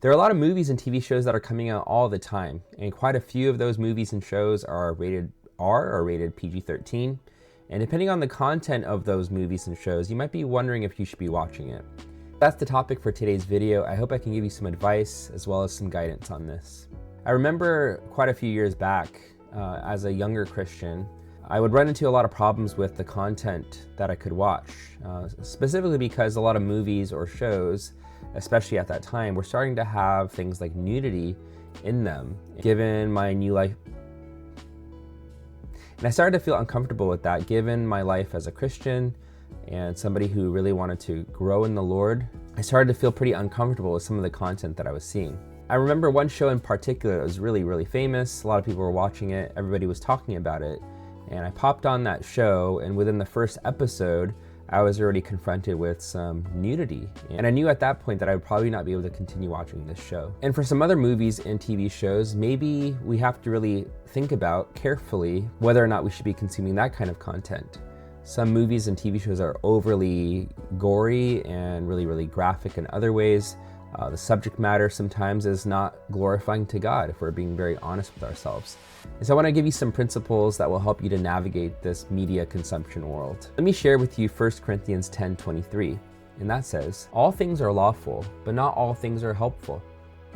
There are a lot of movies and TV shows that are coming out all the time, and quite a few of those movies and shows are rated R or rated PG-13. And depending on the content of those movies and shows, you might be wondering if you should be watching it. That's the topic for today's video. I hope I can give you some advice as well as some guidance on this. I remember quite a few years back, as a younger Christian, I would run into a lot of problems with the content that I could watch, specifically because a lot of movies or shows, especially at that time, were starting to have things like nudity in them. Given my new life, and I started to feel uncomfortable with that, given my life as a Christian and somebody who really wanted to grow in the Lord. I started to feel pretty uncomfortable with some of the content that I was seeing. I remember one show in particular that was really, really famous. A lot of people were watching it. Everybody was talking about it. And I popped on that show, and within the first episode, I was already confronted with some nudity. And I knew at that point that I would probably not be able to continue watching this show. And for some other movies and TV shows, maybe we have to really think about carefully whether or not we should be consuming that kind of content. Some movies and TV shows are overly gory and really, really graphic in other ways. The subject matter sometimes is not glorifying to God, if we're being very honest with ourselves. And so I want to give you some principles that will help you to navigate this media consumption world. Let me share with you 1 Corinthians 10:23, and that says, "All things are lawful, but not all things are helpful.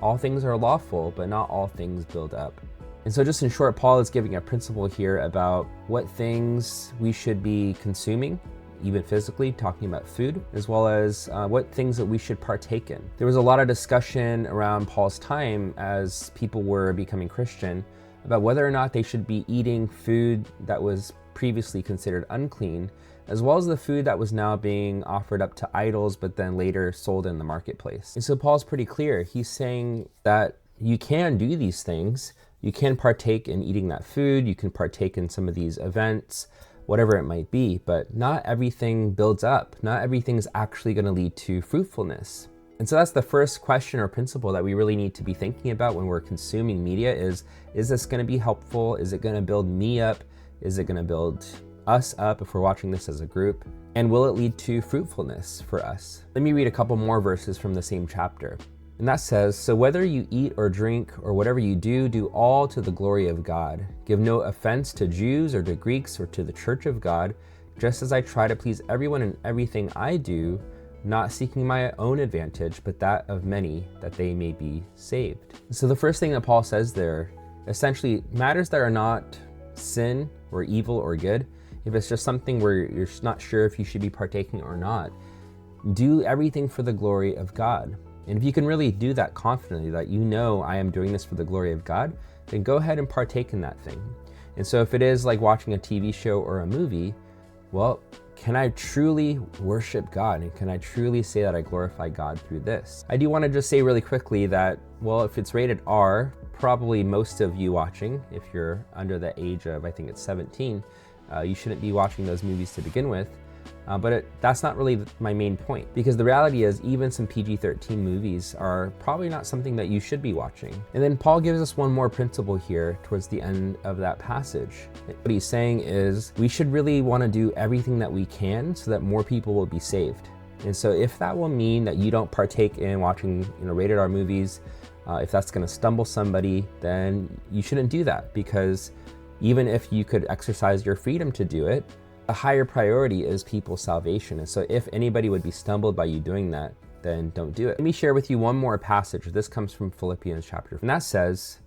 All things are lawful, but not all things build up." And so just in short, Paul is giving a principle here about what things we should be consuming, even physically, talking about food, as well as what things that we should partake in. There was a lot of discussion around Paul's time as people were becoming Christian about whether or not they should be eating food that was previously considered unclean, as well as the food that was now being offered up to idols, but then later sold in the marketplace. And so Paul's pretty clear. He's saying that you can do these things. You can partake in eating that food. You can partake in some of these events, whatever it might be, but not everything builds up. Not everything's actually going to lead to fruitfulness. And so that's the first question or principle that we really need to be thinking about when we're consuming media is this going to be helpful? Is it going to build me up? Is it going to build us up if we're watching this as a group? And will it lead to fruitfulness for us? Let me read a couple more verses from the same chapter. And that says, "So whether you eat or drink or whatever you do, do all to the glory of God. Give no offense to Jews or to Greeks or to the church of God, just as I try to please everyone in everything I do, not seeking my own advantage, but that of many, that they may be saved." So the first thing that Paul says there, essentially matters that are not sin or evil or good, if it's just something where you're not sure if you should be partaking or not, do everything for the glory of God. And if you can really do that confidently, that you know I am doing this for the glory of God, then go ahead and partake in that thing. And so if it is like watching a TV show or a movie, well, can I truly worship God? And can I truly say that I glorify God through this? I do want to just say really quickly that, well, if it's rated R, probably most of you watching, if you're under the age of, I think it's 17, you shouldn't be watching those movies to begin with. But that's not really my main point, because the reality is even some PG-13 movies are probably not something that you should be watching. And then Paul gives us one more principle here towards the end of that passage. What he's saying is we should really want to do everything that we can so that more people will be saved. And so if that will mean that you don't partake in watching rated R movies, if that's going to stumble somebody, then you shouldn't do that, because even if you could exercise your freedom to do it, a higher priority is people's salvation. And so if anybody would be stumbled by you doing that, then don't do it. Let me share with you one more passage. This comes from Philippians chapter, and that says,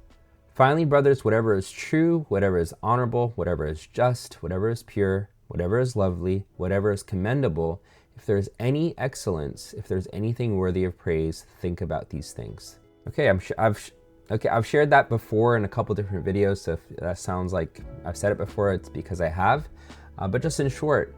"Finally, brothers, whatever is true, whatever is honorable, whatever is just, whatever is pure, whatever is lovely, whatever is commendable, if there is any excellence, if there's anything worthy of praise, think about these things." Okay, I've shared that before in a couple different videos, so if that sounds like I've said it before, it's because I have. But just in short,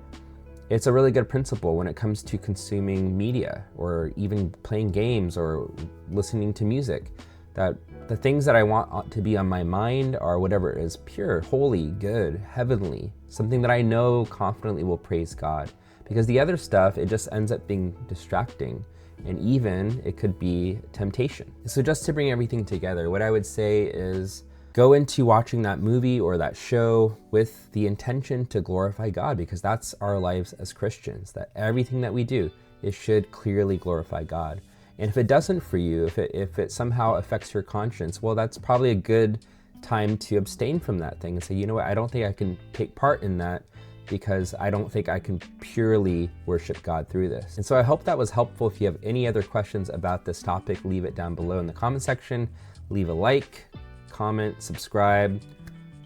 it's a really good principle when it comes to consuming media or even playing games or listening to music, that the things that I want to be on my mind are whatever is pure, holy, good, heavenly, something that I know confidently will praise God. Because the other stuff, it just ends up being distracting, and even it could be temptation. So just to bring everything together, what I would say is go into watching that movie or that show with the intention to glorify God, because that's our lives as Christians, that everything that we do, it should clearly glorify God. And if it doesn't for you, if it somehow affects your conscience, well, that's probably a good time to abstain from that thing and say, you know what, I don't think I can take part in that because I don't think I can purely worship God through this. And so I hope that was helpful. If you have any other questions about this topic, leave it down below in the comment section. Leave a like, comment, subscribe.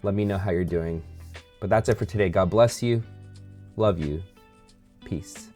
Let me know how you're doing. But that's it for today. God bless you. Love you. Peace.